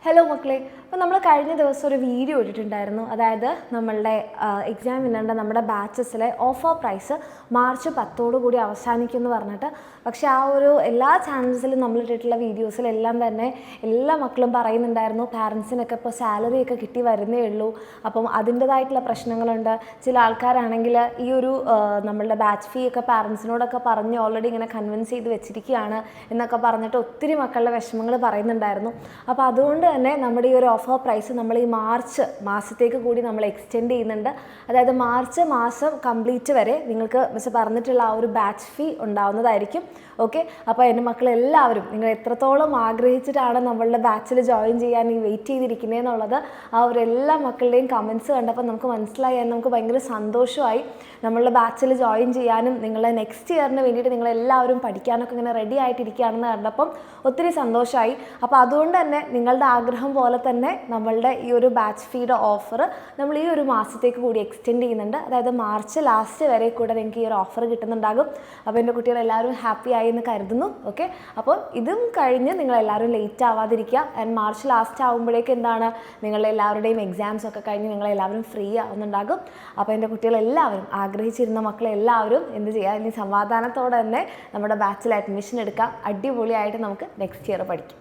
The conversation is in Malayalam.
ഹലോ മക്കളെ, അപ്പോൾ നമ്മൾ കഴിഞ്ഞ ദിവസം ഒരു വീഡിയോ ഇട്ടിട്ടുണ്ടായിരുന്നു. അതായത് നമ്മളുടെ എക്സാം വിന്നറിൻ്റെ നമ്മുടെ ബാച്ചസിലെ ഓഫർ പ്രൈസ് മാർച്ച് 10 കൂടി അവസാനിക്കും എന്ന് പറഞ്ഞിട്ട്. പക്ഷേ ആ ഒരു എല്ലാ ചാനൽസിലും നമ്മൾ ഇട്ടിട്ടുള്ള വീഡിയോസിലെല്ലാം തന്നെ എല്ലാ മക്കളും പറയുന്നുണ്ടായിരുന്നു പാരൻസിനൊക്കെ ഇപ്പോൾ സാലറിയൊക്കെ കിട്ടി വരുന്നേ ഉള്ളൂ, അപ്പം അതിൻ്റേതായിട്ടുള്ള പ്രശ്നങ്ങളുണ്ട്. ചില ആൾക്കാരാണെങ്കിൽ ഈ ഒരു നമ്മളുടെ ബാച്ച് ഫീ ഒക്കെ പാരൻസിനോടൊക്കെ പറഞ്ഞ് ഓൾറെഡി ഇങ്ങനെ കൺവിൻസ് ചെയ്ത് വെച്ചിരിക്കുകയാണ് എന്നൊക്കെ പറഞ്ഞിട്ട് ഒത്തിരി മക്കളുടെ വിഷമങ്ങൾ പറയുന്നുണ്ടായിരുന്നു. അപ്പോൾ അതുകൊണ്ട് തന്നെ നമ്മുടെ ഈ ഒരു ഓഫർ പ്രൈസ് നമ്മൾ ഈ മാർച്ച് മാസത്തേക്ക് കൂടി നമ്മൾ എക്സ്റ്റെൻഡ് ചെയ്യുന്നുണ്ട്. അതായത് മാർച്ച് മാസം കംപ്ലീറ്റ് വരെ നിങ്ങൾക്ക് മിസ് പറഞ്ഞിട്ടുള്ള ആ ഒരു ബാച്ച് ഫീ ഉണ്ടാവുന്നതായിരിക്കും. ഓക്കെ, അപ്പോൾ എൻ്റെ മക്കളെല്ലാവരും നിങ്ങൾ എത്രത്തോളം ആഗ്രഹിച്ചിട്ടാണ് നമ്മളുടെ ബാച്ചിൽ ജോയിൻ ചെയ്യാൻ ഈ വെയിറ്റ് ചെയ്തിരിക്കുന്നതെന്നുള്ളത് ആ ഒരു എല്ലാ മക്കളുടെയും കമൻസ് കണ്ടപ്പോൾ നമുക്ക് മനസ്സിലായി. നമുക്ക് ഭയങ്കര സന്തോഷമായി നമ്മളുടെ ബാച്ചിൽ ജോയിൻ ചെയ്യാനും നിങ്ങളുടെ നെക്സ്റ്റ് ഇയറിന് വേണ്ടിയിട്ട് നിങ്ങളെല്ലാവരും പഠിക്കാനൊക്കെ ഇങ്ങനെ റെഡി ആയിട്ടിരിക്കുകയാണെന്ന് കണ്ടപ്പം ഒത്തിരി സന്തോഷമായി. അപ്പോൾ അതുകൊണ്ട് തന്നെ നിങ്ങളുടെ ആഗ്രഹം പോലെ തന്നെ നമ്മളുടെ ഈ ഒരു ബാച്ച് ഫീയുടെ ഓഫർ നമ്മൾ ഈ ഒരു മാസത്തേക്ക് കൂടി എക്സ്റ്റെൻഡ് ചെയ്യുന്നുണ്ട്. അതായത് മാർച്ച് ലാസ്റ്റ് വരെ കൂടെ നിങ്ങൾക്ക് ഈ ഒരു ഓഫർ കിട്ടുന്നുണ്ടാകും. അപ്പോൾ എൻ്റെ കുട്ടികളെല്ലാവരും ഹാപ്പി ആയി എന്ന് കരുതുന്നു. ഓക്കെ, അപ്പോൾ ഇതും കഴിഞ്ഞ് നിങ്ങളെല്ലാവരും ലേറ്റ് ആവാതിരിക്കുക. ആൻഡ് മാർച്ച് ലാസ്റ്റ് ആകുമ്പോഴേക്ക് എന്താണ് നിങ്ങളുടെ എല്ലാവരുടെയും എക്സാംസ് ഒക്കെ കഴിഞ്ഞ് നിങ്ങളെല്ലാവരും ഫ്രീ ആവുന്നുണ്ടാകും. അപ്പോൾ എൻ്റെ കുട്ടികളെല്ലാവരും ആഗ്രഹിച്ചിരുന്ന മക്കളെല്ലാവരും എന്ത് ചെയ്യുക, ഇനി സമാധാനത്തോടെ തന്നെ നമ്മുടെ ബാച്ചിൽ അഡ്മിഷൻ എടുക്കാം. അടിപൊളിയായിട്ട് നമുക്ക് നെക്സ്റ്റ് ഇയർ പഠിക്കാം.